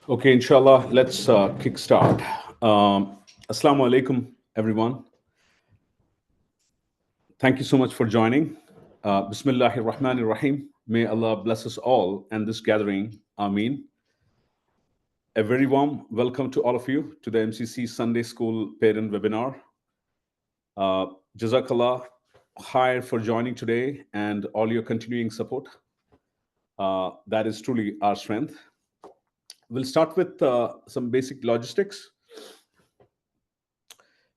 Okay, inshallah, let's kickstart. Assalamu alaikum, everyone. Thank you so much for joining. Bismillahir Rahmanir Rahim. May Allah bless us all and this gathering. Ameen. A very warm welcome to all of you to the MCC Sunday School Parent Webinar. Uh, Jazakallah khair for joining today and all your continuing support. That is truly our strength. We'll start with some basic logistics.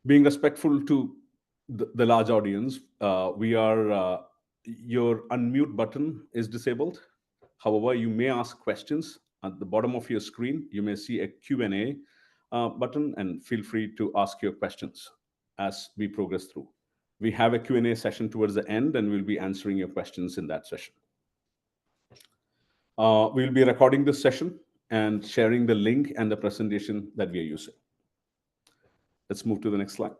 Being respectful to the large audience, your unmute button is disabled. However, you may ask questions at the bottom of your screen. You may see a Q&A button, and feel free to ask your questions as we progress through. We have a Q&A session towards the end, and we'll be answering your questions in that session. We'll be recording this session and sharing the link and the presentation that we are using. Let's move to the next slide.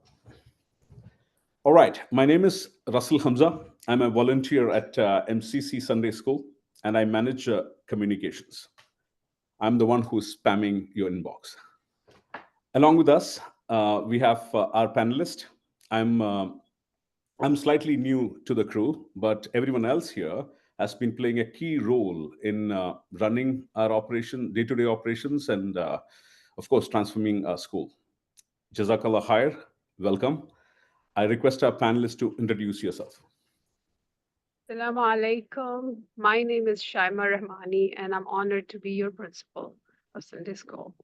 All right, my name is Russell Hamza. I'm a volunteer at MCC Sunday School, and I manage communications. I'm the one who's spamming your inbox. Along with us, we have our panelist. I'm slightly new to the crew, but everyone else here has been playing a key role in running our day-to-day operations, and of course, transforming our school. Jazakallah khair. Welcome. I request our panelists to introduce yourself. Assalamu alaikum. My name is Shaima Rahmani, and I'm honored to be your principal of Sunday School.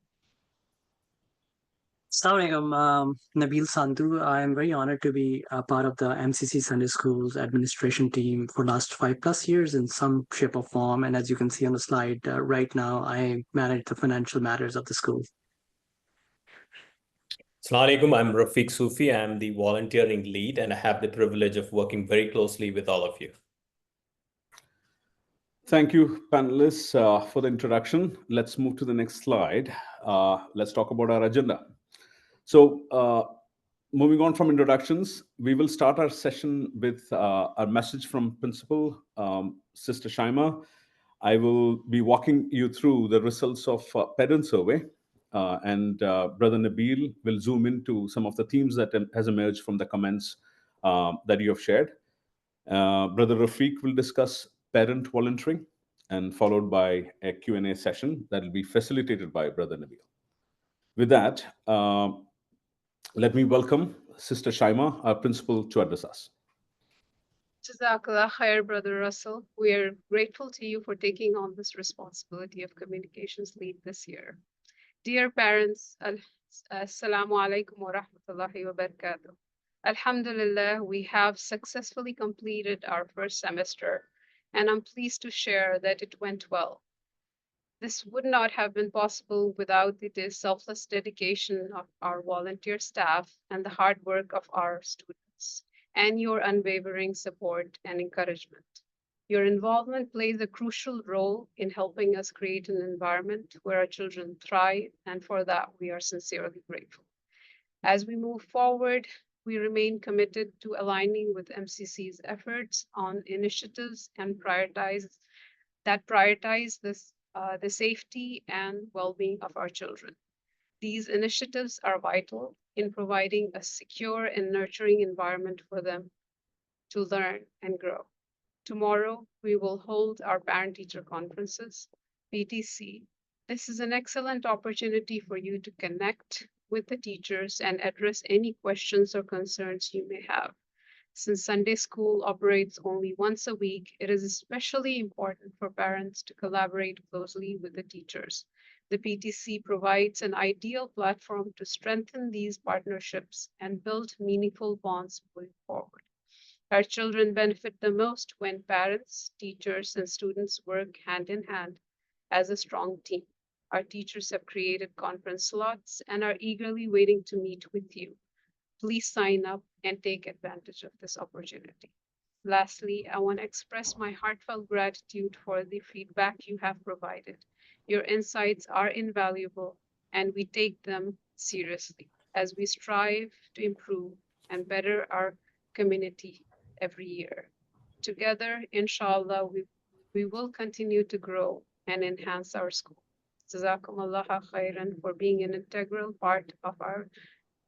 Assalamualaikum, Nabil Sandhu. I am very honored to be a part of the MCC Sunday School's administration team for last 5+ years in some shape or form. And as you can see on the slide, right now I manage the financial matters of the school. Assalamu alaikum, I'm Rafiq Sufi. I'm the volunteering lead, and I have the privilege of working very closely with all of you. Thank you, panelists, for the introduction. Let's move to the next slide. Let's talk about our agenda. So, moving on from introductions, we will start our session with a message from Principal Sister Shaima. I will be walking you through the results of parent survey, and Brother Nabil will zoom into some of the themes that has emerged from the comments that you have shared. Brother Rafiq will discuss parent volunteering, and followed by a Q&A session that will be facilitated by Brother Nabil. With that, let me welcome Sister Shaima, our principal, to address us. Jazakallah khair, Brother Russell. We are grateful to you for taking on this responsibility of communications lead this year. Dear parents, Assalamu alaikum wa rahmatullahi wa barakatuh. Alhamdulillah, we have successfully completed our first semester, and I'm pleased to share that it went well. This would not have been possible without the selfless dedication of our volunteer staff and the hard work of our students, and your unwavering support and encouragement. Your involvement plays a crucial role in helping us create an environment where our children thrive, and for that we are sincerely grateful. As we move forward, we remain committed to aligning with MCC's efforts on initiatives and prioritize the safety and well-being of our children. These initiatives are vital in providing a secure and nurturing environment for them to learn and grow. Tomorrow, we will hold our parent-teacher conferences, PTC. This is an excellent opportunity for you to connect with the teachers and address any questions or concerns you may have. Since Sunday School operates only once a week, it is especially important for parents to collaborate closely with the teachers. The PTC provides an ideal platform to strengthen these partnerships and build meaningful bonds moving forward. Our children benefit the most when parents, teachers, and students work hand in hand as a strong team. Our teachers have created conference slots and are eagerly waiting to meet with you. Please sign up and take advantage of this opportunity. Lastly, I want to express my heartfelt gratitude for the feedback you have provided. Your insights are invaluable, and we take them seriously as we strive to improve and better our community every year. Together, inshallah, we will continue to grow and enhance our school. Jazakumullah khairan for being an integral part of our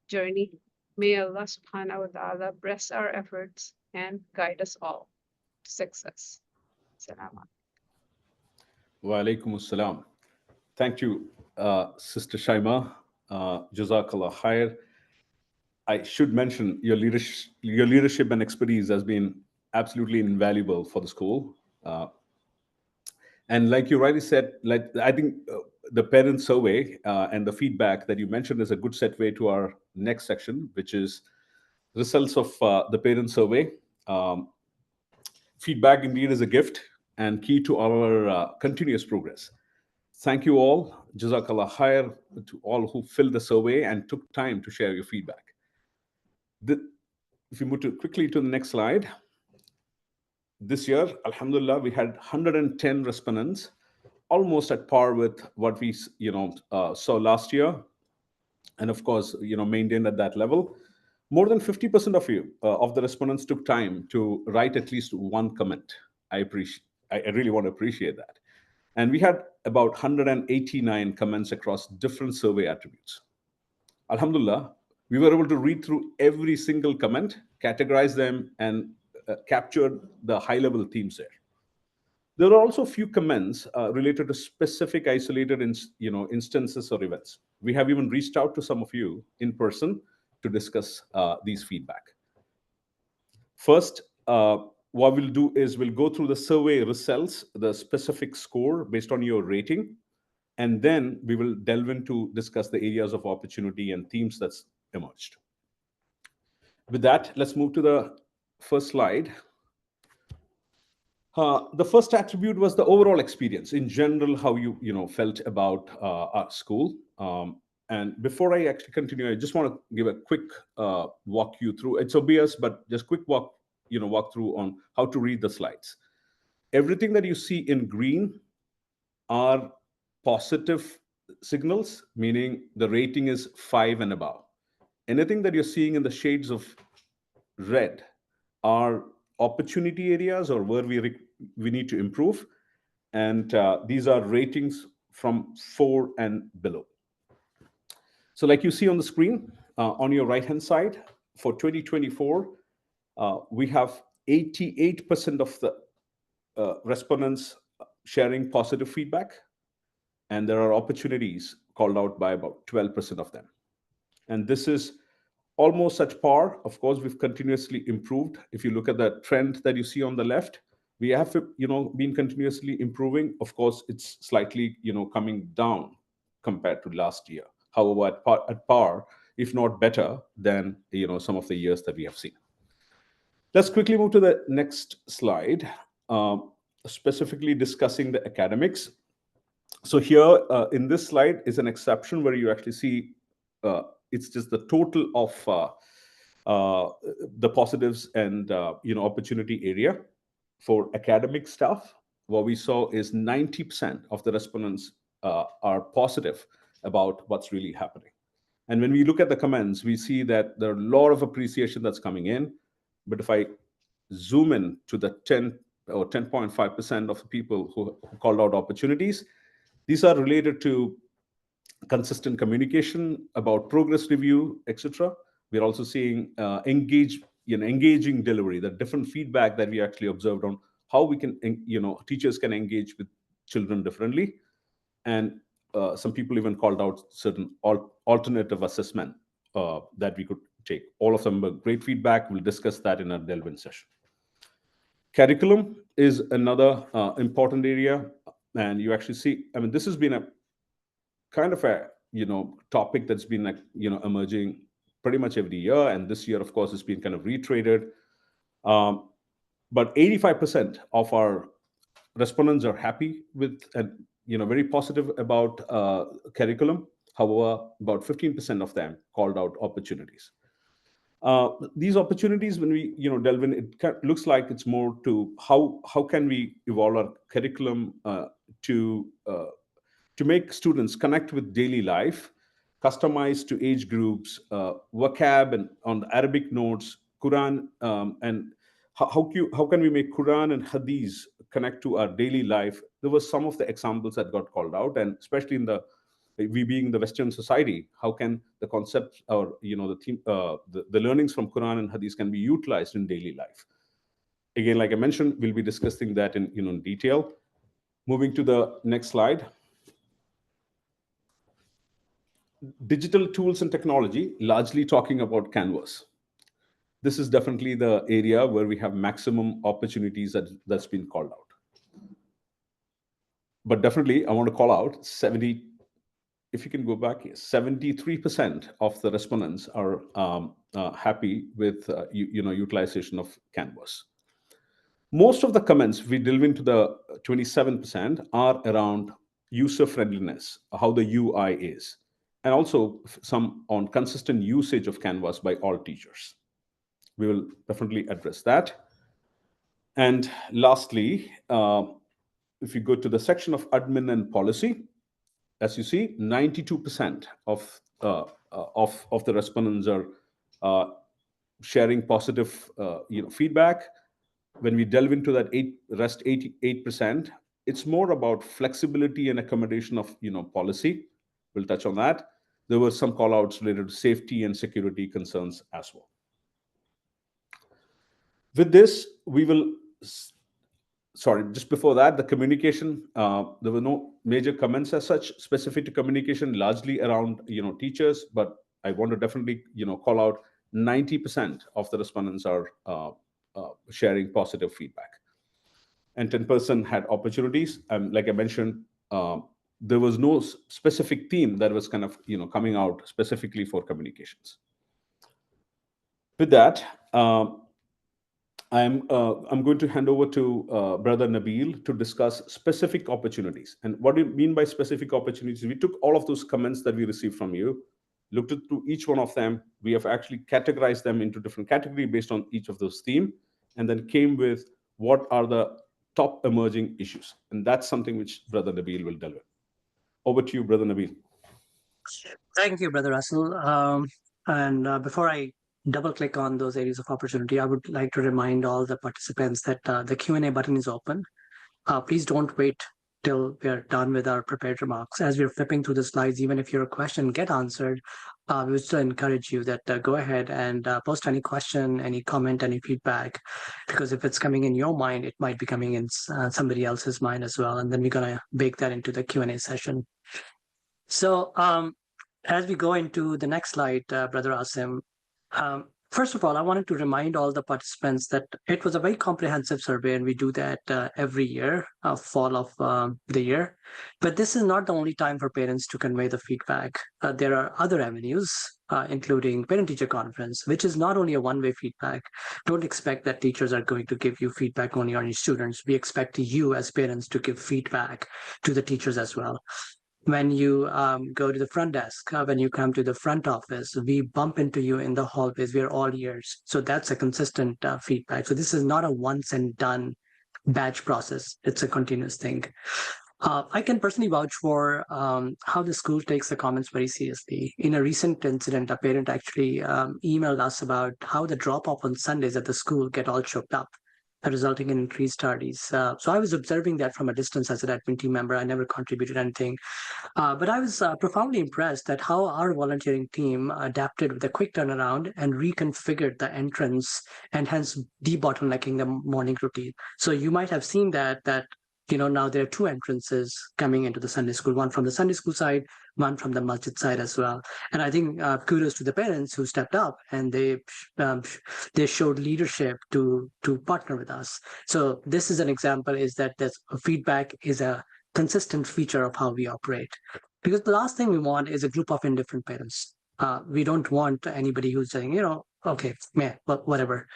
journey. May Allah subhanahu wa ta'ala bless our efforts and guide us all to success. Salam. Wa alaikum assalam. Thank you, Sister Shaima. Jazakallah khair. I should mention your leadership and expertise has been absolutely invaluable for the school. And like you rightly said, like I think the parent survey and the feedback that you mentioned is a good segue to our next section, which is results of the parent survey. Um, Feedback indeed is a gift and key to our continuous progress. Thank you all. Jazakallah khair to all who filled the survey and took time to share your feedback. If you move quickly to the next slide, this year, Alhamdulillah, we had 110 respondents, almost at par with what we saw last year, and of course, maintained at that level. More than 50% of you of the respondents took time to write at least one comment. I really want to appreciate that. And we had about 189 comments across different survey attributes. Alhamdulillah, we were able to read through every single comment, categorize them, and capture the high-level themes there. There are also a few comments related to specific isolated instances or events. We have even reached out to some of you in person to discuss these feedback. First, what we'll do is we'll go through the survey results, the specific score based on your rating, and then we will delve into discuss the areas of opportunity and themes that's emerged. With that, let's move to the first slide. The first attribute was the overall experience in general, how you felt about our school. And before I actually continue, I just want to give a quick walk you through. It's obvious, but just quick walk through on how to read the slides. Everything that you see in green are positive signals, meaning the rating is 5 and above. Anything that you're seeing in the shades of red are opportunity areas or where we need to improve, and these are ratings from 4 and below. So like you see on the screen on your right hand side, for 2024 we have 88% of the respondents sharing positive feedback, and there are opportunities called out by about 12% of them. And this is almost at par. Of course, we've continuously improved. If you look at the trend that you see on the left, we have been continuously improving. Of course, it's slightly coming down compared to last year. However, at par, if not better than some of the years that we have seen. Let's quickly move to the next slide, specifically discussing the academics. So here in this slide is an exception where you actually see it's just the total of the positives and opportunity area. For academic stuff, what we saw is 90% of the respondents are positive about what's really happening. And when we look at the comments, we see that there are a lot of appreciation that's coming in. But if I zoom in to the 10 or 10.5% of the people who called out opportunities, these are related to consistent communication about progress review, etc. We're also seeing engaging delivery, the different feedback that we actually observed on how we can, teachers can engage with children differently. And some people even called out certain alternative assessment that we could take. All of them were great feedback. We'll discuss that in our delve-in session. Curriculum is another important area. And you actually see, this has been a kind of a topic that's been emerging pretty much every year, and this year of course it's been kind of retraded, but 85% of our respondents are happy with and very positive about curriculum. However, about 15% of them called out opportunities. These opportunities, when we delve in, it looks like it's more to how can we evolve our curriculum to make students connect with daily life, customized to age groups, vocab and on the Arabic notes, Quran, and how can we make Quran and Hadith connect to our daily life there were some of the examples that got called out, and especially in we being the Western society, how can the concept or the theme, the learnings from Quran and Hadith can be utilized in daily life? Again, like I mentioned, we'll be discussing that in detail. Moving to the next slide. Digital tools and technology, largely talking about Canvas. This is definitely the area where we have maximum opportunities that's been called out. But definitely, I want to call out 70. If you can go back here, 73% of the respondents are happy with utilization of Canvas. Most of the comments, we delve into the 27%, are around user friendliness, how the UI is, and also some on consistent usage of Canvas by all teachers. We will definitely address that. And lastly, if you go to the section of admin and policy, as you see, 92% of the respondents are sharing positive feedback. When we delve into that 88%, it's more about flexibility and accommodation of policy. We'll touch on that. There were some call outs related to safety and security concerns as well. With this, we will just before that, the communication, there were no major comments as such specific to communication, largely around teachers, but I want to definitely call out 90% of the respondents are sharing positive feedback, and 10% had opportunities. And like I mentioned, there was no specific theme that was kind of coming out specifically for communications. With that, I'm going to hand over to Brother Nabil to discuss specific opportunities. And what do you mean by specific opportunities? We took all of those comments that we received from you, looked into each one of them. We have actually categorized them into different categories based on each of those themes, and then came with what are the top emerging issues. And that's something which Brother Nabil will delve in. Over to you, Brother Nabil. Thank you, Brother Russell. And before I double click on those areas of opportunity, I would like to remind all the participants that the Q&A button is open. Please don't wait till we're done with our prepared remarks. As we're flipping through the slides, even if your question get answered, we would still encourage you that go ahead and post any question, any comment, any feedback, because if it's coming in your mind, it might be coming in somebody else's mind as well. And then we're going to bake that into the Q&A session. So as we go into the next slide, Brother Asim, first of all, I wanted to remind all the participants that it was a very comprehensive survey, and we do that every year, fall of the year. But this is not the only time for parents to convey the feedback. There are other avenues, including parent-teacher conference, which is not only a one-way feedback. Don't expect that teachers are going to give you feedback only on your students. We expect you as parents to give feedback to the teachers as well. When you go to the front desk, when you come to the front office, we bump into you in the hallways. We are all ears. So that's a consistent feedback. So this is not a once and done batch process. It's a continuous thing. I can personally vouch for how the school takes the comments very seriously. In a recent incident, a parent actually emailed us about how the drop-off on Sundays at the school get all choked up, resulting in increased tardies. So I was observing that from a distance as an admin team member. I never contributed anything. But I was profoundly impressed at how our volunteering team adapted with a quick turnaround and reconfigured the entrance, and hence debottlenecking the morning routine. So you might have seen that now there are two entrances coming into the Sunday school, one from the Sunday school side, one from the masjid side as well. And I think kudos to the parents who stepped up, and they showed leadership to partner with us. So this is an example, is that this feedback is a consistent feature of how we operate. Because the last thing we want is a group of indifferent parents. We don't want anybody who's saying, okay, yeah, whatever.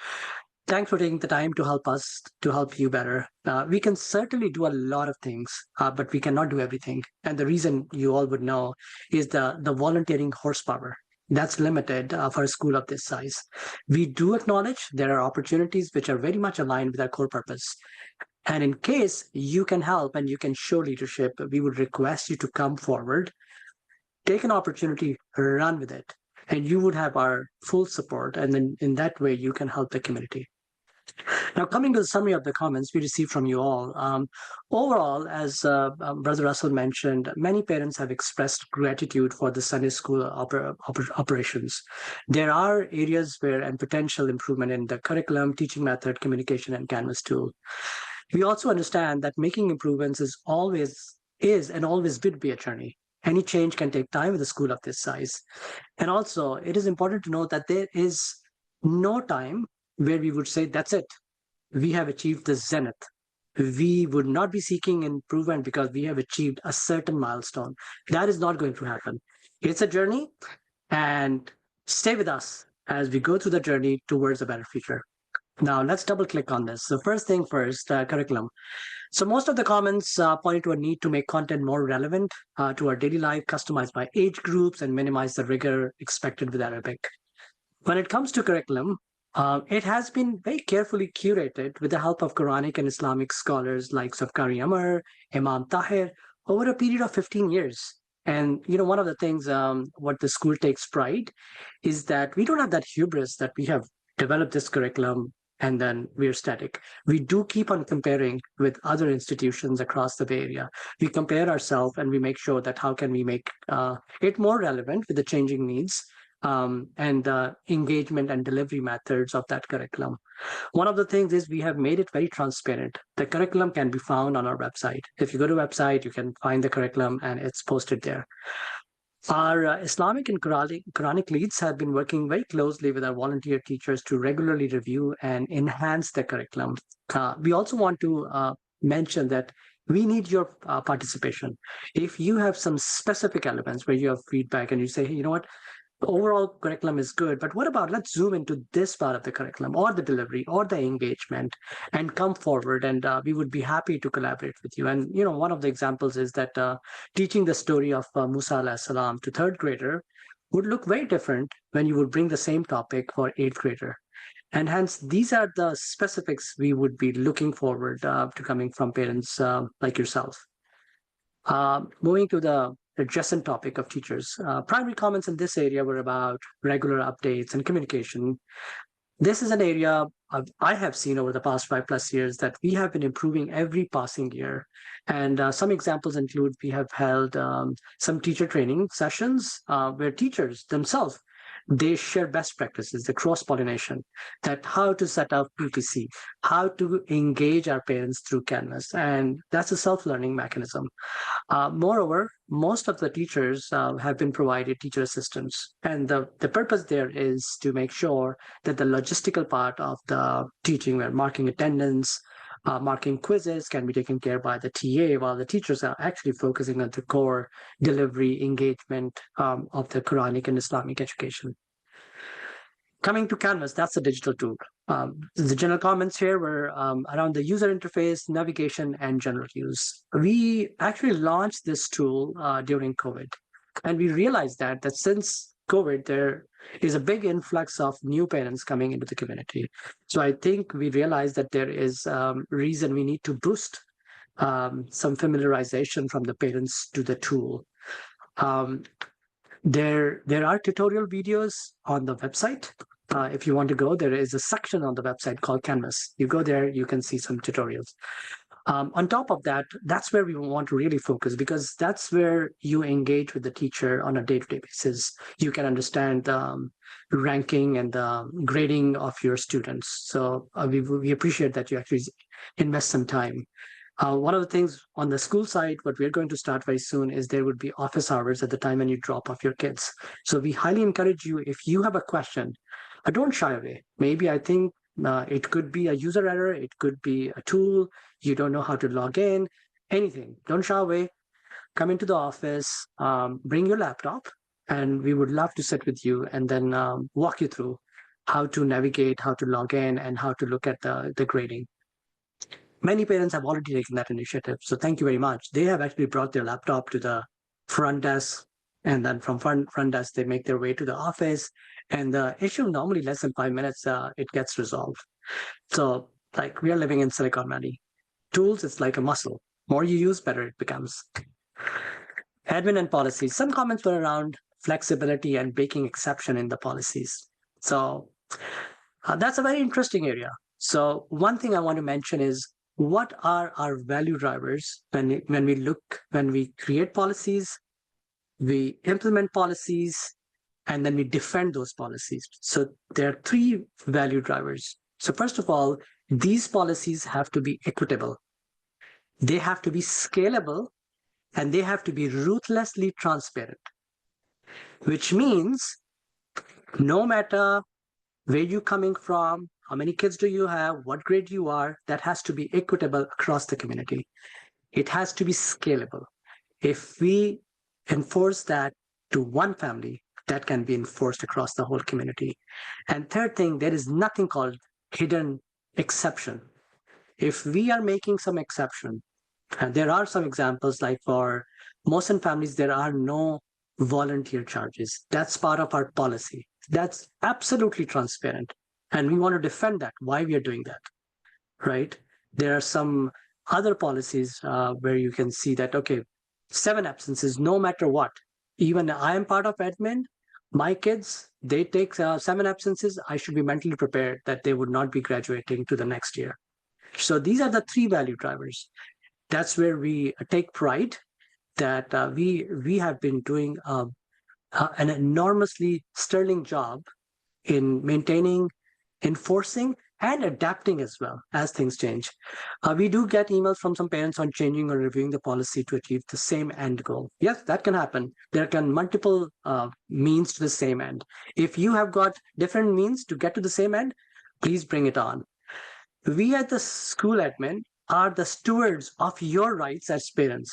Thanks for taking the time to help us, to help you better. We can certainly do a lot of things, but we cannot do everything. And the reason you all would know is the volunteering horsepower. That's limited for a school of this size. We do acknowledge there are opportunities which are very much aligned with our core purpose. And in case you can help and you can show leadership, we would request you to come forward, take an opportunity, run with it, and you would have our full support. And then in that way, you can help the community. Now, coming to the summary of the comments we received from you all, overall, as Brother Russell mentioned, many parents have expressed gratitude for the Sunday school operations. There are areas where and potential improvement in the curriculum, teaching method, communication, and Canvas tool. We also understand that making improvements is and always will be a journey. Any change can take time with a school of this size. And also, it is important to note that there is no time where we would say, that's it, we have achieved the zenith. We would not be seeking improvement because we have achieved a certain milestone. That is not going to happen. It's a journey, and stay with us as we go through the journey towards a better future. Now, let's double click on this. So first thing first, curriculum. So most of the comments pointed to a need to make content more relevant to our daily life, customized by age groups, and minimize the rigor expected with Arabic. When it comes to curriculum, it has been very carefully curated with the help of Quranic and Islamic scholars like Safkari Amar, Imam Tahir, over a period of 15 years. And one of the things what the school takes pride is that we don't have that hubris that we have developed this curriculum and then we're static. We do keep on comparing with other institutions across the Bay Area. We compare ourselves and we make sure that how can we make it more relevant with the changing needs and the engagement and delivery methods of that curriculum. One of the things is we have made it very transparent. The curriculum can be found on our website. If you go to website, you can find the curriculum and it's posted there. Our Islamic and Quranic leads have been working very closely with our volunteer teachers to regularly review and enhance the curriculum. We also want to mention that we need your participation. If you have some specific elements where you have feedback and you say, hey, you know what, the overall curriculum is good, but what about let's zoom into this part of the curriculum or the delivery or the engagement and come forward, and we would be happy to collaborate with you. And one of the examples is that teaching the story of Musa alayhi salam to third grader would look very different when you would bring the same topic for eighth grader. And hence, these are the specifics we would be looking forward to coming from parents like yourself. Moving to the adjacent topic of teachers. Primary comments in this area were about regular updates and communication. This is an area I have seen over the past 5+ years that we have been improving every passing year. And some examples include we have held some teacher training sessions where teachers themselves, they share best practices, the cross-pollination, that how to set up PPC, how to engage our parents through Canvas. And that's a self-learning mechanism. Moreover, most of the teachers have been provided teacher assistants. And the purpose there is to make sure that the logistical part of the teaching, where marking attendance, marking quizzes, can be taken care by the TA, while the teachers are actually focusing on the core delivery engagement of the Quranic and Islamic education. Coming to Canvas, that's a digital tool. The general comments here were around the user interface, navigation, and general use. We actually launched this tool during COVID, and we realized that since COVID, there is a big influx of new parents coming into the community. So I think we realized that there is reason we need to boost some familiarization from the parents to the tool. There are tutorial videos on the website. If you want to go, there is a section on the website called Canvas. You go there, you can see some tutorials. On top of that, that's where we want to really focus, because that's where you engage with the teacher on a day-to-day basis. You can understand the ranking and the grading of your students. So we appreciate that you actually invest some time. One of the things on the school side, what we're going to start very soon is there would be office hours at the time when you drop off your kids. So we highly encourage you, if you have a question, don't shy away. Maybe I think it could be a user error, it could be a tool, you don't know how to log in, anything. Don't shy away. Come into the office, bring your laptop, and we would love to sit with you and then walk you through how to navigate, how to log in, and how to look at the grading. Many parents have already taken that initiative, so thank you very much. They have actually brought their laptop to the front desk, and then from front desk, they make their way to the office, and the issue normally less than 5 minutes, it gets resolved. So like we are living in Silicon Valley. Tools, it's like a muscle. More you use, better it becomes. Admin and policies. Some comments were around flexibility and making exception in the policies. So that's a very interesting area. So one thing I want to mention is, what are our value drivers when we create policies, we implement policies, and then we defend those policies. So there are three value drivers. So first of all, these policies have to be equitable. They have to be scalable, and they have to be ruthlessly transparent, which means no matter where you're coming from, how many kids do you have, what grade you are, that has to be equitable across the community. It has to be scalable. If we enforce that to one family, that can be enforced across the whole community. And third thing, there is nothing called hidden exception. If we are making some exception, and there are some examples, like for Mosen families, there are no volunteer charges. That's part of our policy. That's absolutely transparent. And we want to defend that, why we are doing that, right? There are some other policies where you can see that, okay, 7 absences, no matter what. Even I am part of admin, my kids, they take 7 absences, I should be mentally prepared that they would not be graduating to the next year. So these are the 3 value drivers. That's where we take pride that we have been doing an enormously sterling job in maintaining, enforcing, and adapting as well as things change. We do get emails from some parents on changing or reviewing the policy to achieve the same end goal. Yes, that can happen. There can multiple means to the same end. If you have got different means to get to the same end, please bring it on. We at the school admin are the stewards of your rights as parents,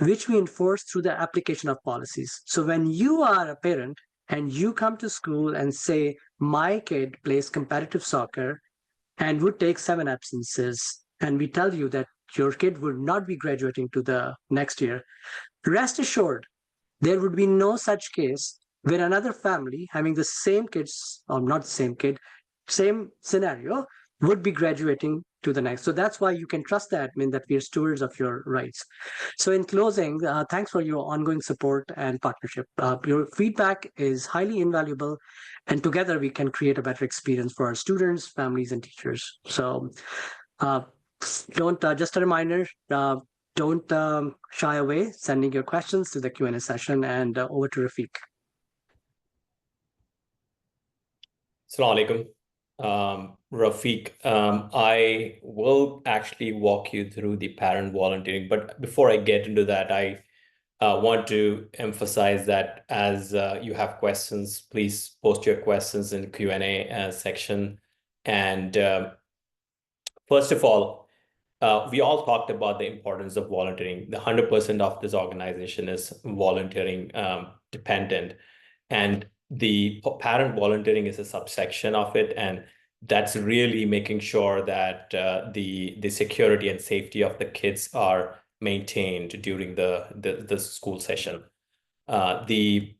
which we enforce through the application of policies. So when you are a parent and you come to school and say, my kid plays competitive soccer and would take 7 absences, and we tell you that your kid would not be graduating to the next year, rest assured, there would be no such case where another family having the same kids, or not the same kid, same scenario, would be graduating to the next. So that's why you can trust the admin that we are stewards of your rights. So in closing, thanks for your ongoing support and partnership. Your feedback is highly invaluable, and together we can create a better experience for our students, families, and teachers. So don't, just a reminder, don't shy away sending your questions to the Q&A session, and over to Rafiq. Assalamu alaikum. Rafiq, I will actually walk you through the parent volunteering, but before I get into that, I want to emphasize that as you have questions, please post your questions in the Q&A section. And first of all, we all talked about the importance of volunteering. The 100% of this organization is volunteering dependent, and the parent volunteering is a subsection of it, and that's really making sure that the security and safety of the kids are maintained during the school session. The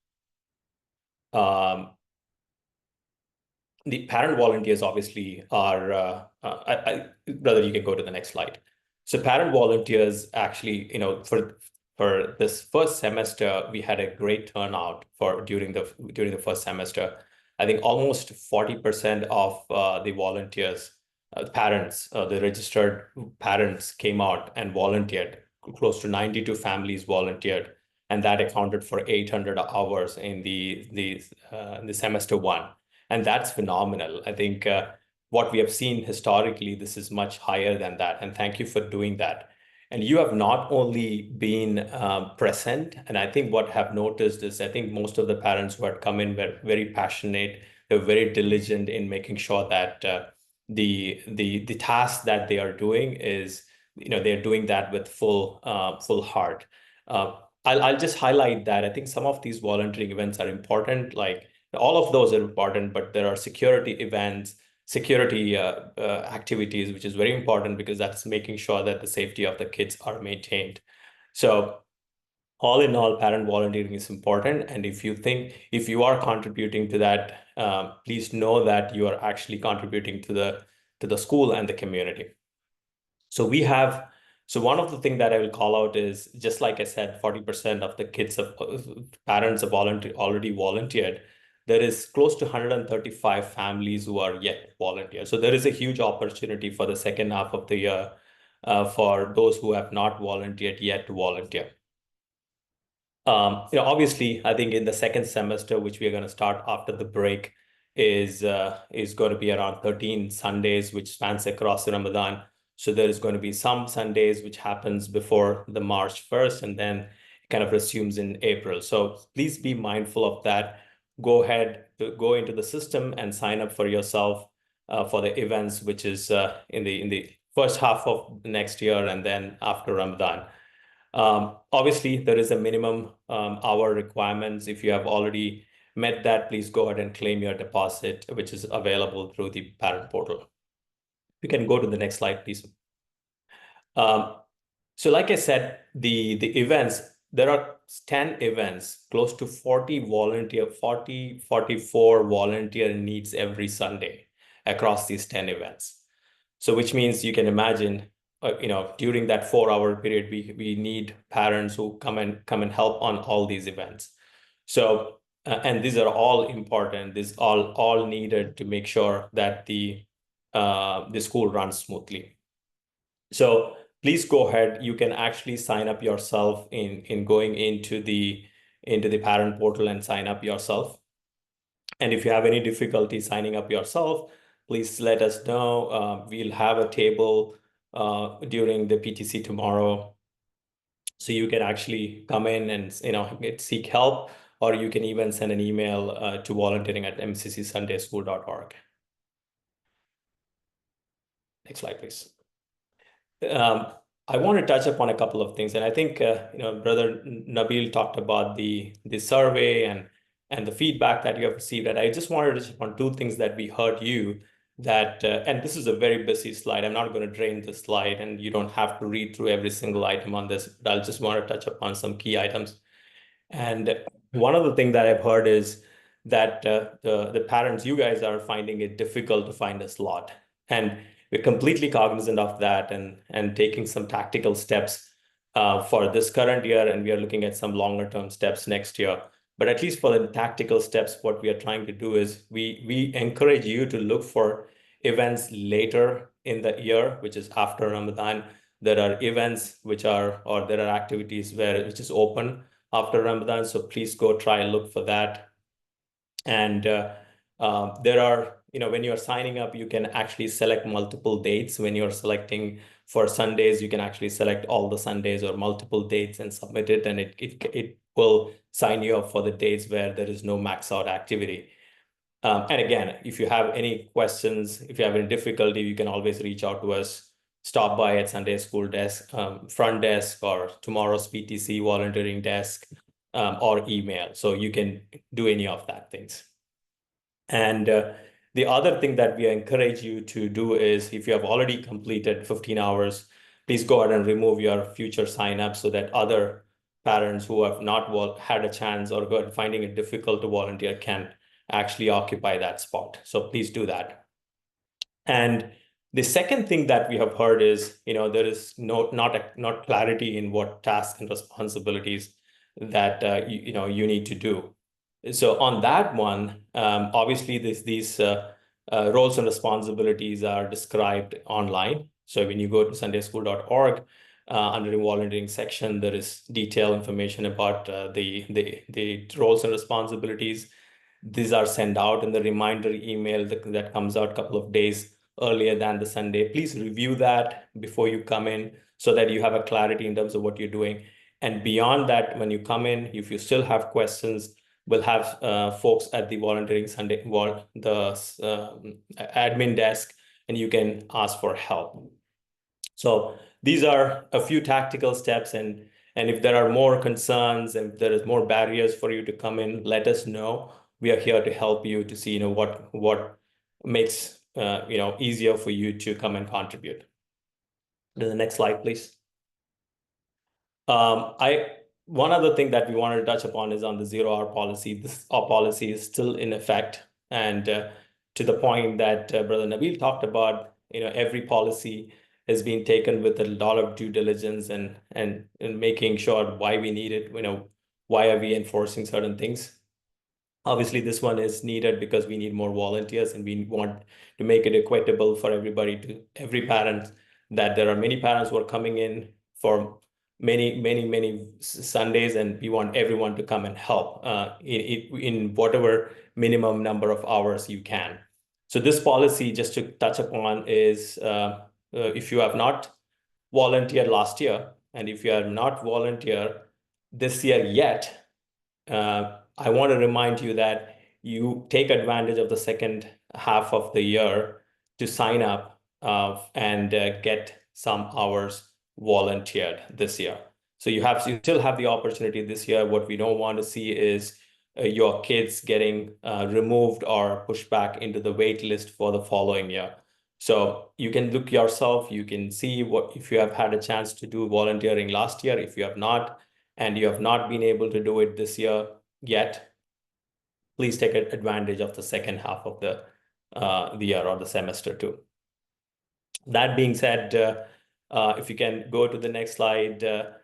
parent volunteers obviously are, brother, you can go to the next slide. So parent volunteers actually, for this first semester, we had a great turnout during the first semester. I think almost 40% of the volunteers, parents, the registered parents came out and volunteered. Close to 92 families volunteered, and that accounted for 800 hours in the semester 1. And that's phenomenal. I think what we have seen historically, this is much higher than that. And thank you for doing that. And you have not only been present, and I think what I have noticed is I think most of the parents who had come in were very passionate, they're very diligent in making sure that the task that they are doing is, they're doing that with full heart. I'll just highlight that I think some of these volunteering events are important, like all of those are important, but there are security events, security activities, which is very important because that's making sure that the safety of the kids are maintained. So all in all, parent volunteering is important. And if you are contributing to that, please know that you are actually contributing to the school and the community. So one of the things that I will call out is, just like I said, 40% of the kids, parents have already volunteered. there is close to 135 families who are yet volunteer. So there is a huge opportunity for the second half of the year for those who have not volunteered yet to volunteer. Obviously, I think in the second semester, which we are going to start after the break, is going to be around 13 Sundays, which spans across Ramadan. So there is going to be some Sundays which happens before the March 1st, and then it kind of resumes in April. So please be mindful of that. Go ahead, go into the system and sign up for yourself for the events, which is in the first half of next year and then after Ramadan. Obviously, there is a minimum hour requirements. If you have already met that, please go ahead and claim your deposit, which is available through the parent portal. You can go to the next slide, please. So like I said, the events, there are 10 events, close to 44 volunteer needs every Sunday across these 10 events. So which means you can imagine, during that 4-hour period, we need parents who come and help on all these events. So, and these are all important. These all needed to make sure that the school runs smoothly. So please go ahead. You can actually sign up yourself in going into the parent portal and sign up yourself. And if you have any difficulty signing up yourself, please let us know. We'll have a table during the PTC tomorrow, so you can actually come in and seek help, or you can even send an email to volunteering@mccsundayschool.org. Next slide, please. I want to touch upon a couple of things, and I think Brother Nabil talked about the survey and the feedback that you have received. And I just wanted to touch upon two things that we heard you that, and this is a very busy slide. I'm not going to drain the slide, and you don't have to read through every single item on this, but I'll just want to touch upon some key items. And one of the things that I've heard is that the parents, you guys are finding it difficult to find a slot. And we're completely cognizant of that and taking some tactical steps for this current year, and we are looking at some longer term steps next year. But at least for the tactical steps, what we are trying to do is we encourage you to look for events later in the year, which is after Ramadan. There are events there are activities which is open after Ramadan. So please go try and look for that. And there are, when you're signing up, you can actually select multiple dates. When you're selecting for Sundays, you can actually select all the Sundays or multiple dates and submit it, and it will sign you up for the dates where there is no max out activity. And again, if you have any questions, if you have any difficulty, you can always reach out to us. Stop by at Sunday School desk, front desk, or tomorrow's PTC volunteering desk, or email. So you can do any of that things. And the other thing that we encourage you to do is, if you have already completed 15 hours, please go ahead and remove your future signups so that other parents who have not had a chance or finding it difficult to volunteer can actually occupy that spot. So please do that. And the second thing that we have heard is, there is not clarity in what tasks and responsibilities that you need to do. So on that one, obviously these roles and responsibilities are described online. So when you go to sundayschool.org, under the volunteering section, there is detailed information about the roles and responsibilities. These are sent out in the reminder email that comes out a couple of days earlier than the Sunday. Please review that before you come in so that you have a clarity in terms of what you're doing. And beyond that, when you come in, if you still have questions, we'll have folks at the volunteering Sunday, the admin desk, and you can ask for help. So these are a few tactical steps, and if there are more concerns and if there is more barriers for you to come in, let us know. We are here to help you to see what makes easier for you to come and contribute. To the next slide, please. One other thing that we wanted to touch upon is on the 0-hour policy. Our policy is still in effect, and to the point that Brother Nabil talked about, every policy has been taken with a lot of due diligence and making sure why we need it. Why are we enforcing certain things? Obviously, this one is needed because we need more volunteers, and we want to make it equitable for every parent, that there are many parents who are coming in for many Sundays, and we want everyone to come and help in whatever minimum number of hours you can. So this policy, just to touch upon, is if you have not volunteered last year, and if you have not volunteered this year yet, I want to remind you that you take advantage of the second half of the year to sign up and get some hours volunteered this year. So you still have the opportunity this year. What we don't want to see is your kids getting removed or pushed back into the wait list for the following year. So you can look yourself, you can see if you have had a chance to do volunteering last year. If you have not, and you have not been able to do it this year yet, please take advantage of the second half of the year or the semester too. That being said, if you can go to the next slide, the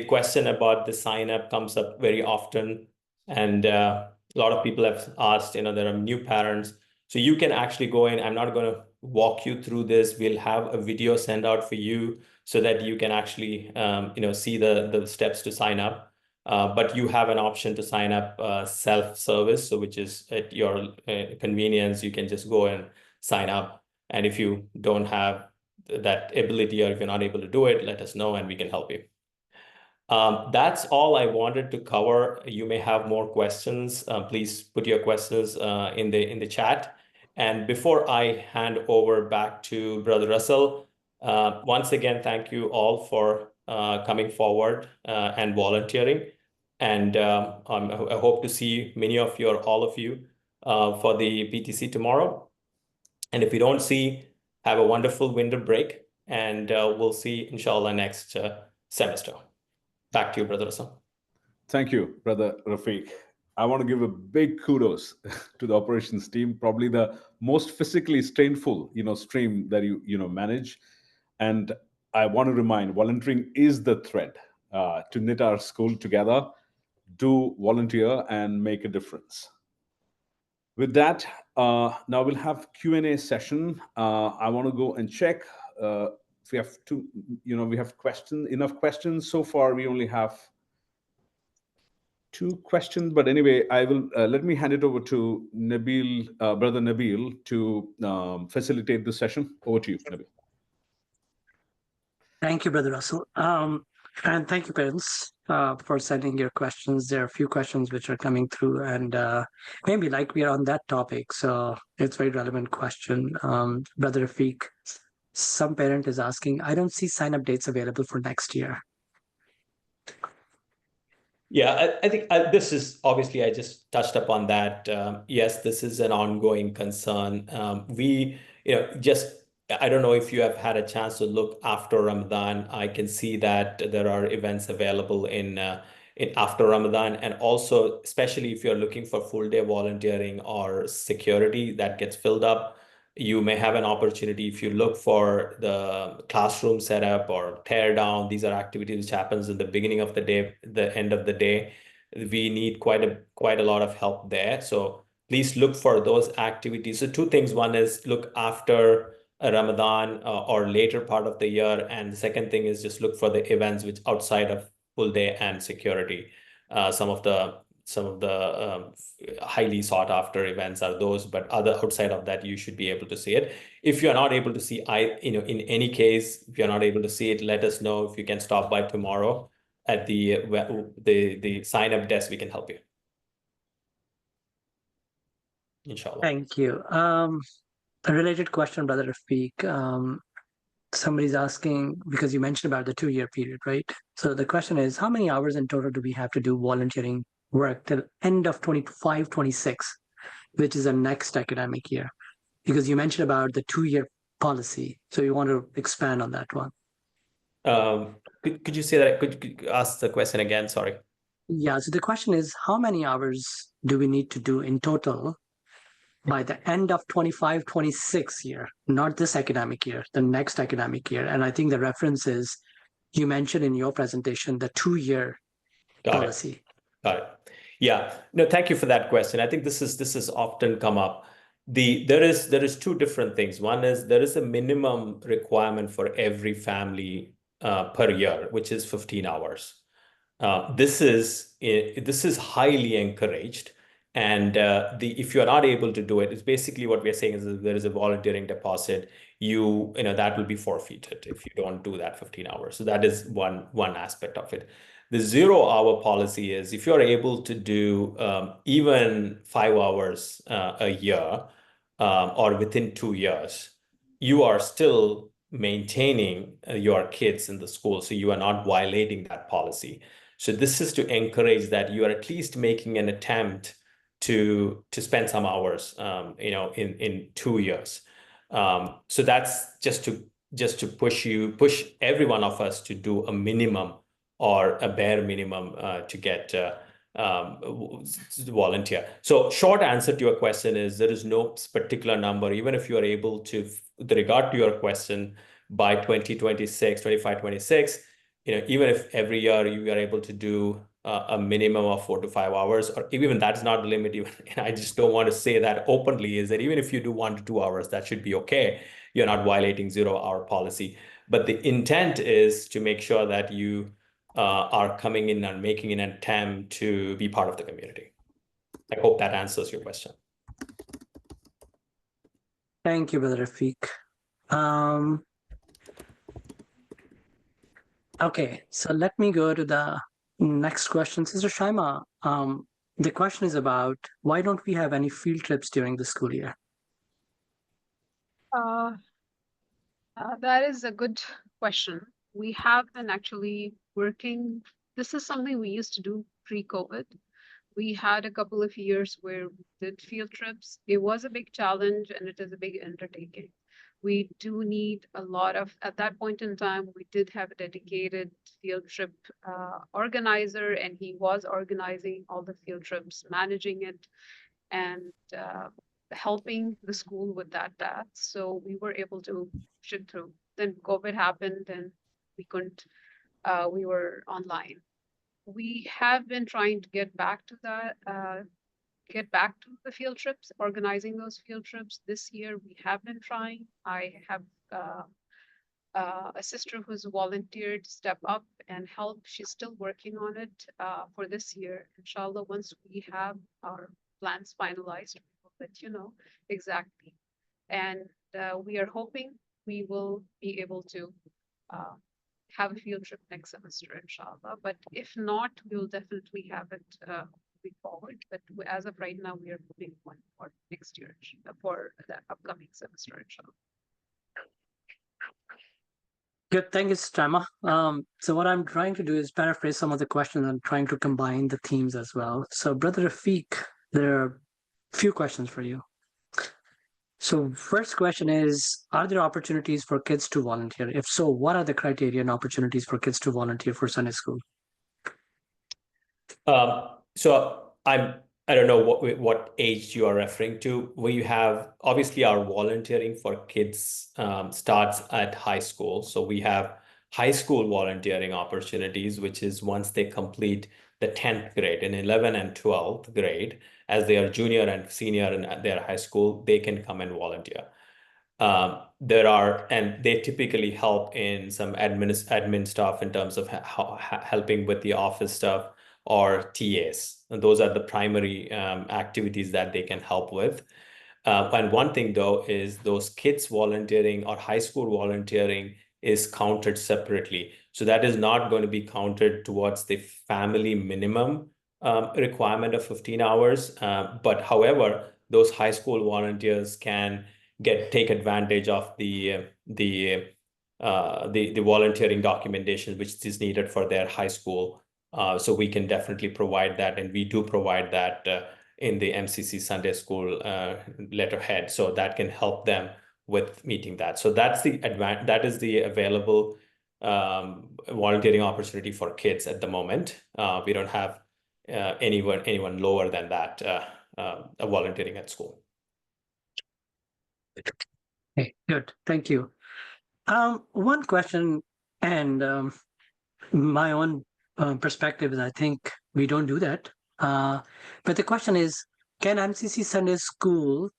question about the sign up comes up very often, and a lot of people have asked. There are new parents, so you can actually go in. I'm not going to walk you through this. We'll have a video sent out for you so that you can actually see the steps to sign up. But you have an option to sign up self-service, so which is at your convenience. You can just go and sign up. And if you don't have that ability, or if you're not able to do it, let us know and we can help you. That's all I wanted to cover. You may have more questions. Please put your questions in the chat. And before I hand over back to Brother Russell, once again, thank you all for coming forward and volunteering. And I hope to see many of you, or all of you, for the PTC tomorrow. And if we don't see, have a wonderful winter break, and we'll see, inshallah, next semester. Back to you, Brother Hassan. Thank you, Brother Rafiq. I want to give a big kudos to the operations team, probably the most physically strainful, stream that you manage. And I want to remind, volunteering is the thread to knit our school together. Do volunteer and make a difference. With that, now we'll have Q&A session. I want to go and check if we have we have enough questions. So far, we only have 2 questions, but anyway, I will let me hand it over to Nabil, Brother Nabil, to facilitate the session. Over to you, Nabil. Thank you, Brother Russell. And thank you, parents, for sending your questions. There are a few questions which are coming through, and maybe like we are on that topic, so it's a very relevant question. Brother Rafiq, some parent is asking, I don't see sign-up dates available for next year. Yeah, I think this is, obviously, I just touched upon that. Yes, this is an ongoing concern. I don't know if you have had a chance to look after Ramadan. I can see that there are events available in after Ramadan, and also, especially if you're looking for full day volunteering or security that gets filled up, you may have an opportunity. If you look for the classroom setup or tear down, these are activities which happens in the beginning of the day, the end of the day. We need quite a lot of help there. So please look for those activities. So 2 things. One is look after Ramadan or later part of the year. And the second thing is just look for the events which outside of full day and security. Some of the highly sought after events are those, but outside of that, you should be able to see it. If you're not able to see, in any case, if you're not able to see it, let us know. If you can stop by tomorrow at the sign up desk, we can help you. Inshallah. Thank you. A related question, Brother Rafiq. Somebody's asking, because you mentioned about the 2-year period, right? So the question is, how many hours in total do we have to do volunteering work till end of 25-26, which is the next academic year? Because you mentioned about the 2-year policy. So you want to expand on that one. Could you say that? Could you ask the question again? Sorry. Yeah. So the question is, how many hours do we need to do in total by the end of 25-26 year, not this academic year, the next academic year? And I think the reference is, you mentioned in your presentation, the 2-year policy. Got it. Yeah, no, thank you for that question. I think this is often come up. There is two different things. One is there is a minimum requirement for every family per year, which is 15 hours. This is highly encouraged, and if you are not able to do it, it's basically what we are saying is that there is a volunteering deposit. You know that will be forfeited if you don't do that 15 hours. So that is one aspect of it. The 0 hour policy is if you're able to do even 5 hours a year or within 2 years, you are still maintaining your kids in the school. So you are not violating that policy. So this is to encourage that you are at least making an attempt to spend some hours, in 2 years. So that's just to push every one of us to do a minimum or a bare minimum to get volunteer. So short answer to your question is there is no particular number, even if you are able to, with regard to your question, by 2026, 25, 26, even if every year you are able to do a minimum of 4 to 5 hours, or even that's not the limit, even, and I just don't want to say that openly, is that even if you do 1 to 2 hours, that should be okay. You're not violating 0 hour policy. But the intent is to make sure that you are coming in and making an attempt to be part of the community. I hope that answers your question. Thank you, Brother Rafiq. Okay, so let me go to the next question. Sister Shaima, the question is about why don't we have any field trips during the school year? That is a good question. We have been actually working. This is something we used to do pre-COVID. We had a couple of years where we did field trips. It was a big challenge and it is a big undertaking. We do need a lot of, at that point in time, we did have a dedicated field trip organizer, and he was organizing all the field trips, managing it, and helping the school with that task. So we were able to push it through. Then COVID happened and we couldn't, we were online. We have been trying to get back to that, get back to the field trips, organizing those field trips. This year we have been trying. I have a sister who's volunteered to step up and help. She's still working on it for this year. Inshallah, once we have our plans finalized, we will let you know exactly. And we are hoping we will be able to have a field trip next semester, inshallah. But if not, we'll definitely have it moving forward. But as of right now, we are moving one for next year, for the upcoming semester, inshallah. Good, thank you, Shaima. So what I'm trying to do is paraphrase some of the questions and trying to combine the themes as well. So Brother Rafiq, there are a few questions for you. So first question is, are there opportunities for kids to volunteer? If so, what are the criteria and opportunities for kids to volunteer for Sunday school? So I don't know what age you are referring to. We have obviously our volunteering for kids starts at high school. So we have high school volunteering opportunities, which is once they complete the 10th grade, in 11th and 12th grade, as they are junior and senior in their high school, they can come and volunteer. And they typically help in some admin stuff in terms of helping with the office stuff or TAs. And those are the primary activities that they can help with. And one thing though is those kids volunteering or high school volunteering is counted separately. So that is not going to be counted towards the family minimum requirement of 15 hours. But however, those high school volunteers can take advantage of the volunteering documentation which is needed for their high school. So we can definitely provide that, and we do provide that in the MCC Sunday School letterhead. So that can help them with meeting that. So that's that is the available volunteering opportunity for kids at the moment. We don't have anyone lower than that volunteering at school. Okay, good. Thank you. One question, and my own perspective is I think we don't do that. But the question is, can MCC Sunday School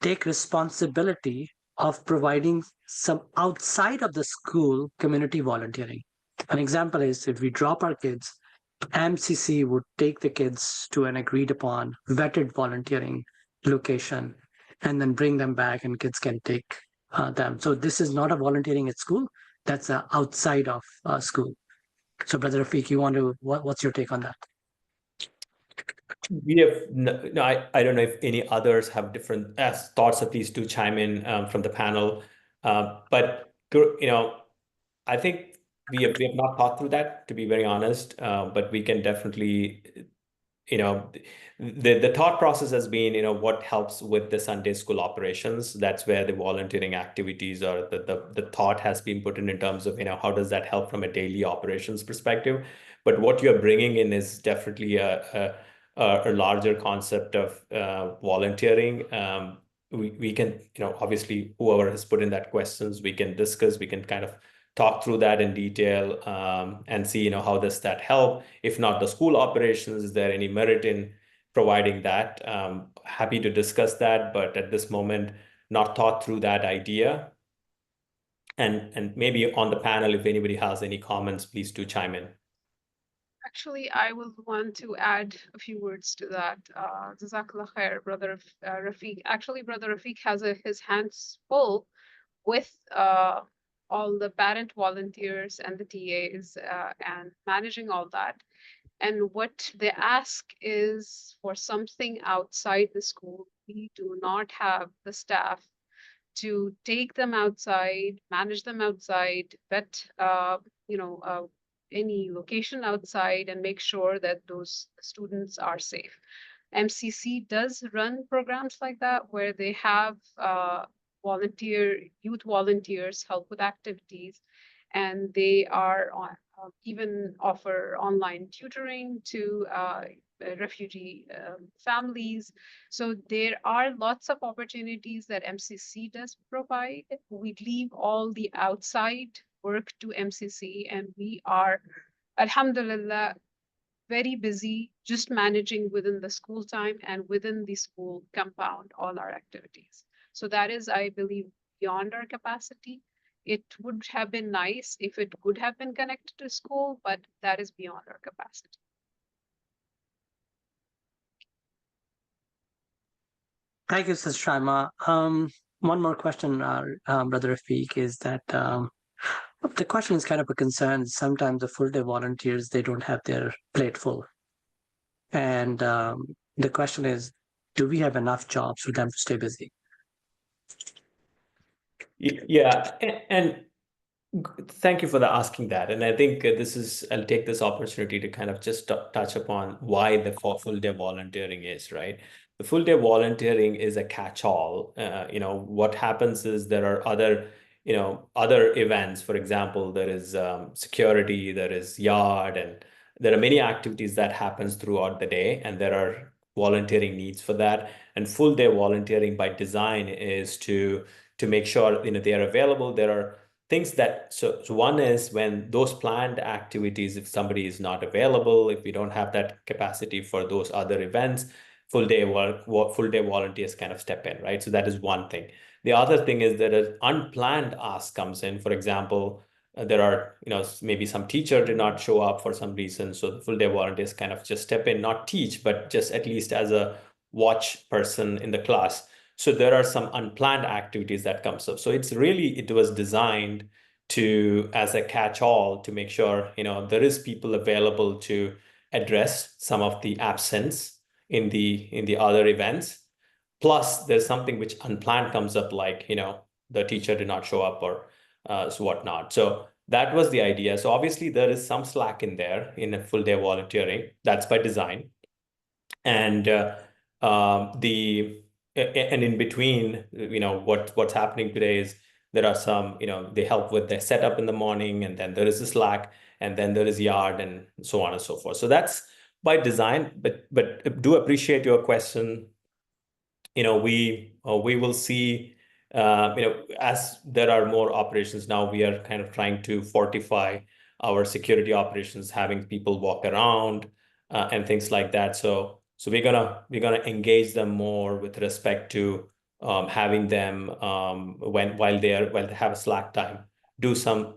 take responsibility of providing some outside of the school community volunteering? An example is if we drop our kids, MCC would take the kids to an agreed upon vetted volunteering location and then bring them back and kids can take them. So this is not a volunteering at school. That's outside of school. So Brother Rafiq, what's your take on that? We have no, I don't know if any others have different thoughts. Please do chime in from the panel. But I think we have not thought through that, to be very honest. But we can definitely, the thought process has been, what helps with the Sunday school operations. That's where the volunteering activities or the thought has been put in terms of, how does that help from a daily operations perspective. But what you're bringing in is definitely a larger concept of volunteering. We can, obviously, whoever has put in that questions, we can discuss, we can kind of talk through that in detail and see, how does that help? If not the school operations, is there any merit in providing that? Happy to discuss that, but at this moment, not thought through that idea. And maybe on the panel, if anybody has any comments, please do chime in. Actually, I will want to add a few words to that. Jazakallah khair, Brother Rafiq. Actually, Brother Rafiq has his hands full with all the parent volunteers and the TAs and managing all that. And what they ask is for something outside the school. We do not have the staff to take them outside, manage them outside, vet, any location outside and make sure that those students are safe. MCC does run programs like that where they have youth volunteers help with activities, and they are even offer online tutoring to refugee families. So there are lots of opportunities that MCC does provide. We leave all the outside work to MCC, and we are, alhamdulillah, very busy just managing within the school time and within the school compound all our activities. So that is, I believe, beyond our capacity. It would have been nice if it could have been connected to school, but that is beyond our capacity. Thank you, Sister Shaima. One more question, Brother Rafiq, is that the question is kind of a concern. Sometimes the full day volunteers, they don't have their plate full. And the question is, do we have enough jobs for them to stay busy? Yeah, and thank you for asking that. And I think I'll take this opportunity to kind of just touch upon why the full day volunteering is, right? The full day volunteering is a catch-all. What happens is there are other events. For example, there is security, there is yard, and there are many activities that happens throughout the day, and there are volunteering needs for that. And full day volunteering by design is to make sure they are available. There are things that so one is when those planned activities, if somebody is not available, if we don't have that capacity for those other events, full day volunteers kind of step in, right? So that is one thing. The other thing is that an unplanned ask comes in. For example, there are, maybe some teacher did not show up for some reason. So the full day volunteers kind of just step in, not teach, but just at least as a watch person in the class. So there are some unplanned activities that comes up. So it was designed as a catch-all to make sure, there is people available to address some of the absence in the other events. Plus, there's something which unplanned comes up, like, the teacher did not show up or so whatnot. So that was the idea. So obviously there is some slack in there in a full day volunteering. That's by design. And and in between, what's happening today is there are some, they help with the setup in the morning, and then there is the Slack, and then there is yard, and so on and so forth. So that's by design, but do appreciate your question. We will see, as there are more operations now, we are kind of trying to fortify our security operations, having people walk around, and things like that. So we're gonna engage them more with respect to having them while they have a slack time, do some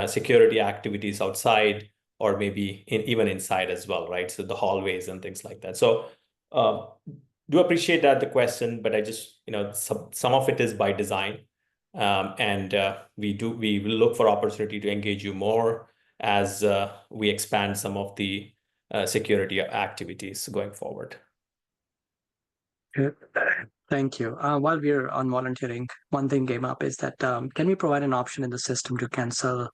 security activities outside, or maybe even inside as well, right? So the hallways and things like that. So do appreciate that the question, but I just, some of it is by design. And we will look for opportunity to engage you more as we expand some of the security activities going forward. Good. Thank you. While we're on volunteering, one thing came up is that can we provide an option in the system to cancel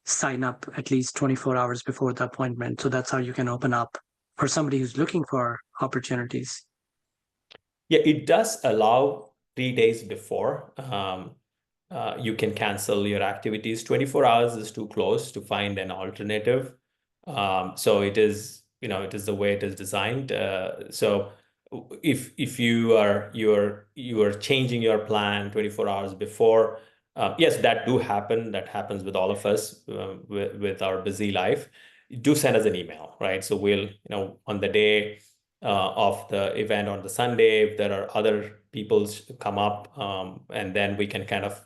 sign up at least 24 hours before the appointment? So that's how you can open up for somebody who's looking for opportunities. Yeah, it does allow 3 days before. You can cancel your activities. 24 hours is too close to find an alternative. So it is, it is the way it is designed. So if you are changing your plan 24 hours before, yes, that do happen. That happens with all of us with our busy life. Do send us an email, right? So we'll, on the day of the event on the Sunday, if there are other people come up, and then we can kind of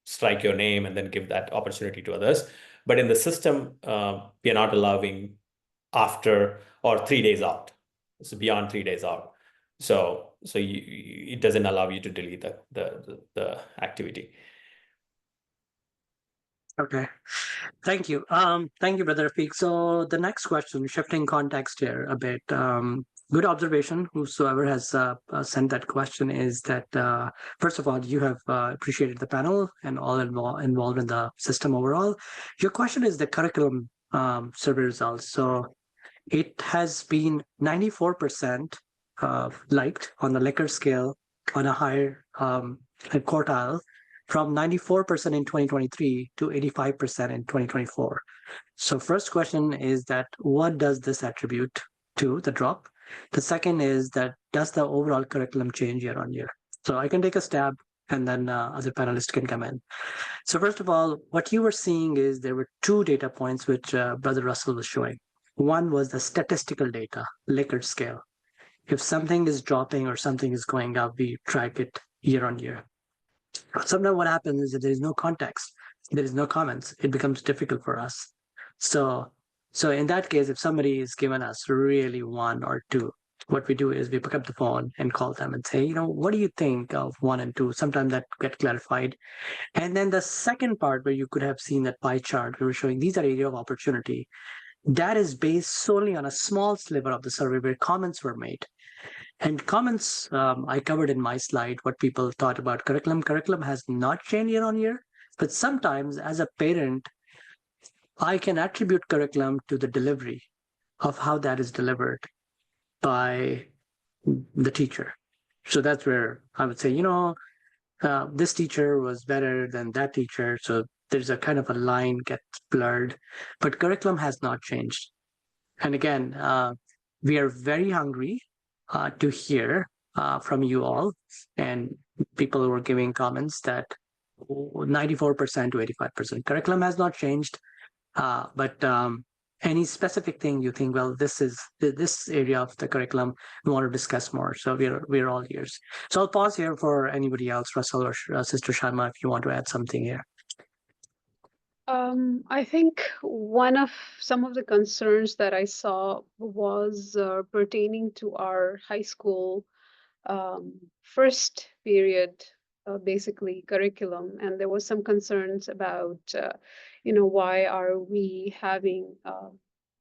strike your name and then give that opportunity to others. But in the system, we are not allowing after or 3 days out. So beyond 3 days out. So it doesn't allow you to delete the activity. Okay. Thank you. Thank you, Brother Rafiq. So the next question, shifting context here a bit. Good observation. Whosoever has sent that question is that, first of all, you have appreciated the panel and all involved in the system overall. Your question is the curriculum survey results. So it has been 94% liked on the Likert scale on a higher quartile, from 94% in 2023 to 85% in 2024. So first question is that what does this attribute to the drop? The second is that does the overall curriculum change year on year? So I can take a stab and then other panelists can come in. So first of all, what you were seeing is there were two data points which Brother Russell was showing. One was the statistical data, Likert scale. If something is dropping or something is going up, we track it year on year. Sometimes what happens is that there is no context, there is no comments. It becomes difficult for us. So in that case, if somebody is given us really one or two, what we do is we pick up the phone and call them and say, what do you think of 1 and 2? Sometimes that get clarified. And then the second part where you could have seen that pie chart, we were showing these are area of opportunity. That is based solely on a small sliver of the survey where comments were made. And comments, I covered in my slide what people thought about curriculum. Curriculum has not changed year on year, but sometimes as a parent, I can attribute curriculum to the delivery of how that is delivered by the teacher. So that's where I would say, this teacher was better than that teacher. So there's a kind of a line gets blurred, but curriculum has not changed. And again, we are very hungry to hear from you all, and people were giving comments that 94% to 85%. Curriculum has not changed, but any specific thing you think, well, this is this area of the curriculum we want to discuss more. So we're all ears. So I'll pause here for anybody else, Russell or Sister Sharma, if you want to add something here. I think some of the concerns that I saw was pertaining to our high school first period, basically curriculum, and there was some concerns about, why are we having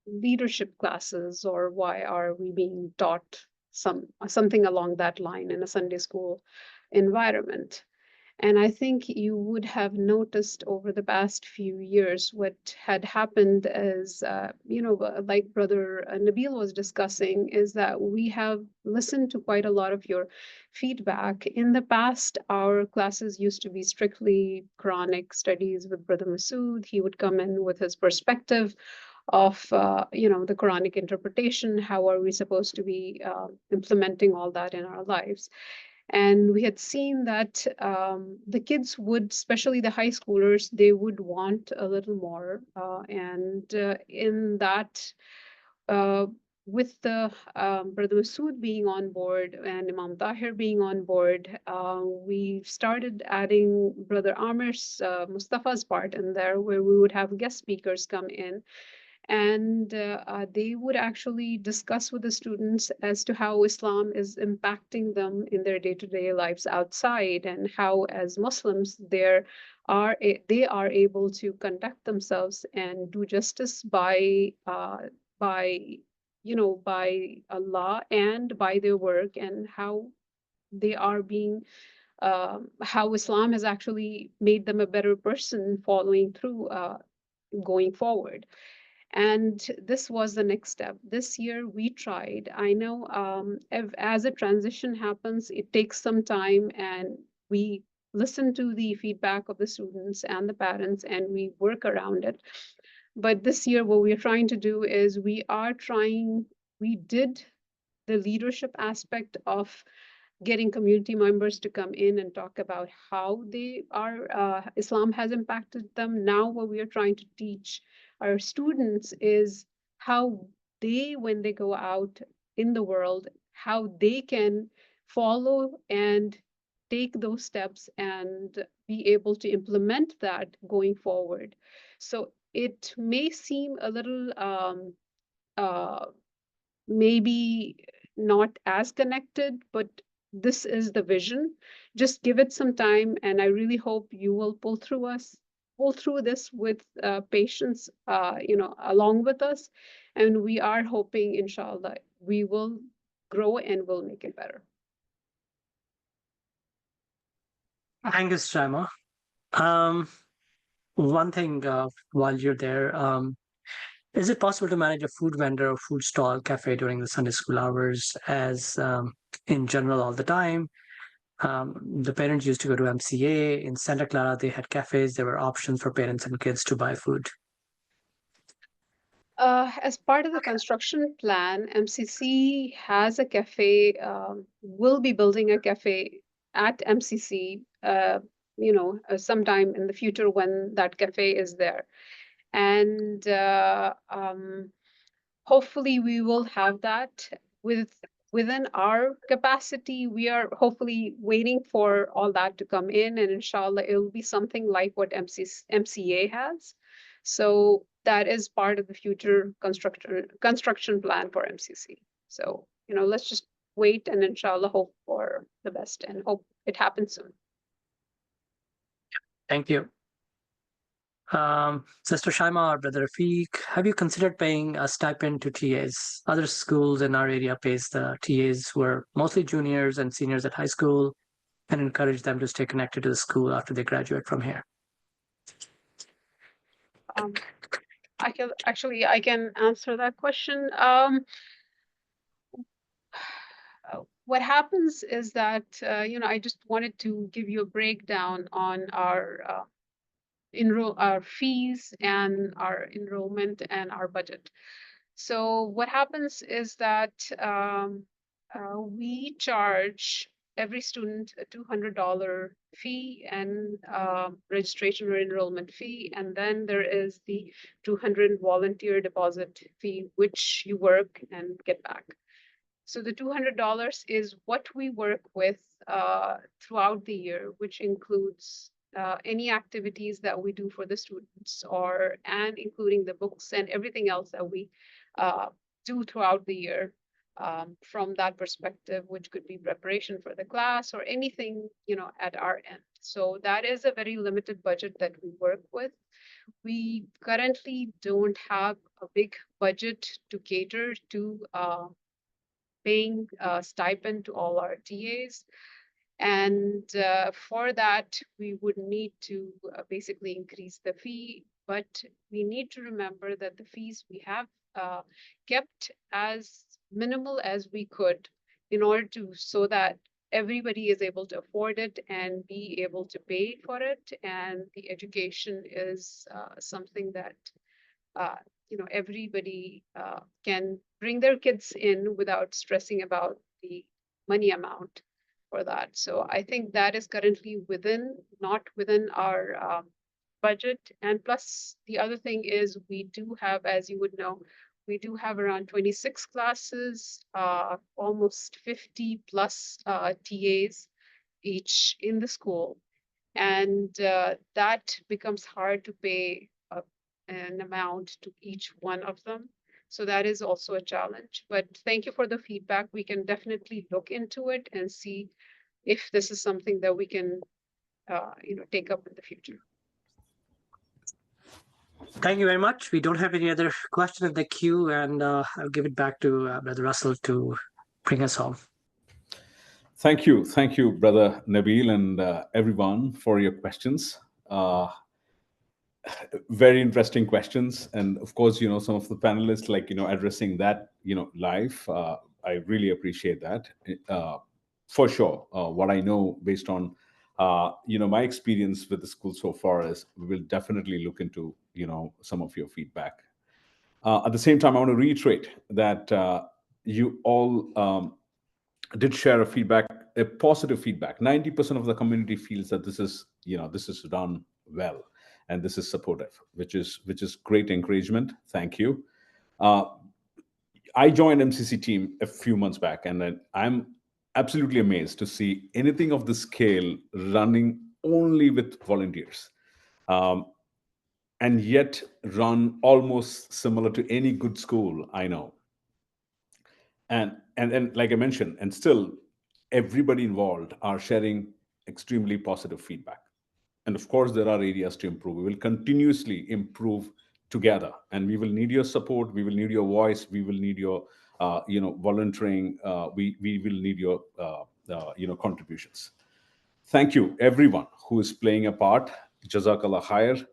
leadership classes, or why are we being taught something along that line in a Sunday school environment. And I think you would have noticed over the past few years what had happened is, like Brother Nabil was discussing, is that we have listened to quite a lot of your feedback. In the past, our classes used to be strictly Quranic studies with Brother Masood. He would come in with his perspective of, the Quranic interpretation. How are we supposed to be implementing all that in our lives? And we had seen that the kids would, especially the high schoolers, they would want a little more. And in that, with the Brother Masood being on board and Imam Tahir being on board, we started adding Brother Amir's, Mustafa's part in there, where we would have guest speakers come in, and they would actually discuss with the students as to how Islam is impacting them in their day-to-day lives outside, and how, as Muslims, they are able to conduct themselves and do justice by by Allah and by their work, and how they are being how Islam has actually made them a better person following through, going forward. And this was the next step. This year we tried. I know, as a transition happens, it takes some time, and we listen to the feedback of the students and the parents, and we work around it. But this year, what we are trying to do is we did the leadership aspect of getting community members to come in and talk about how Islam has impacted them. Now, what we are trying to teach our students is how they, when they go out in the world, how they can follow and take those steps and be able to implement that going forward. So it may seem a little uh, maybe not as connected, but this is the vision. Just give it some time, and I really hope you will pull through this with patience, along with us. And we are hoping, inshallah, we will grow and will make it better. Thank you, Shama. One thing while you're there, is it possible to manage a food vendor or food stall cafe during the Sunday school hours as in general all the time? The parents used to go to MCA. In Santa Clara, they had cafes. There were options for parents and kids to buy food. As part of the construction plan, MCC has a cafe, will be building a cafe at MCC, sometime in the future when that cafe is there. And hopefully we will have that within our capacity. We are hopefully waiting for all that to come in, and inshallah, it will be something like what MCA has. So that is part of the future construction plan for MCC. So, let's just wait and inshallah hope for the best and hope it happens soon. Thank you. Sister Shaima or Brother Rafiq, have you considered paying a stipend to TAs? Other schools in our area pays the TAs who are mostly juniors and seniors at high school and encourage them to stay connected to the school after they graduate from here. I can answer that question. What happens is that, I just wanted to give you a breakdown on our fees and our enrollment and our budget. So what happens is that we charge every student a $200 fee and registration or enrollment fee, and then there is the 200 volunteer deposit fee, which you work and get back. So the $200 is what we work with throughout the year, which includes any activities that we do for the students, and including the books and everything else that we do throughout the year, from that perspective, which could be preparation for the class or anything, at our end. So that is a very limited budget that we work with. We currently don't have a big budget to cater to paying a stipend to all our TAs. And for that, we would need to basically increase the fee. But we need to remember that the fees we have kept as minimal as we could in order so that everybody is able to afford it and be able to pay for it. And the education is something that everybody can bring their kids in without stressing about the money amount for that. So I think that is currently not within our budget. And plus, the other thing is we do have, as you would know, We do have around 26 classes, almost 50 plus TAs each in the school. And that becomes hard to pay an amount to each one of them. So that is also a challenge. But thank you for the feedback. We can definitely look into it and see if this is something that we can take up in the future. Thank you very much. We don't have any other question in the queue, and I'll give it back to Brother Russell to bring us home. Thank you, Brother Nabil, and everyone for your questions. Very interesting questions, and of course, some of the panelists, addressing that, live. I really appreciate that. For sure, what I know based on my experience with the school so far is we will definitely look into some of your feedback. At the same time, I want to reiterate that you all did share a positive feedback. 90% of the community feels that this is done well, and this is supportive, which is great encouragement. Thank you. Uh, I joined MCC team a few months back, and then I'm absolutely amazed to see anything of the scale running only with volunteers, um, and yet run almost similar to any good school I know. And like I mentioned, and still everybody involved are sharing extremely positive feedback. And of course, there are areas to improve. We will continuously improve together, and we will need your support. We will need your voice. We will need your volunteering. We will need your contributions. Thank you, everyone who is playing a part. Jazakallah khair.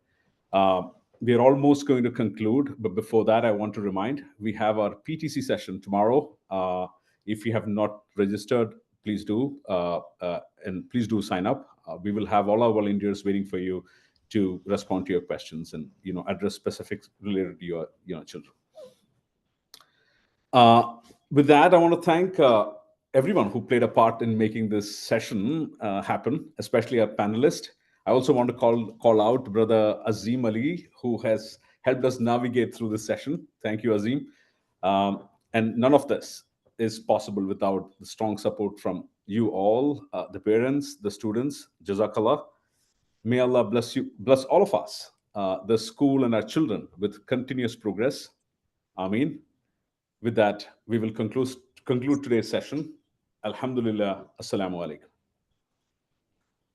Uh, we are almost going to conclude, but before that, I want to remind we have our PTC session tomorrow. If you have not registered, please do, and please do sign up. We will have all our volunteers waiting for you to respond to your questions and address specifics related to your children. With that, I want to thank everyone who played a part in making this session happen, especially our panelists. I also want to call out Brother Azim Ali, who has helped us navigate through this session. Thank you, Azim. And none of this is possible without the strong support from you all, the parents, the students. Jazakallah. May Allah bless all of us, the school and our children with continuous progress. Ameen. With that, we will conclude today's session. Alhamdulillah. Assalamu alaikum.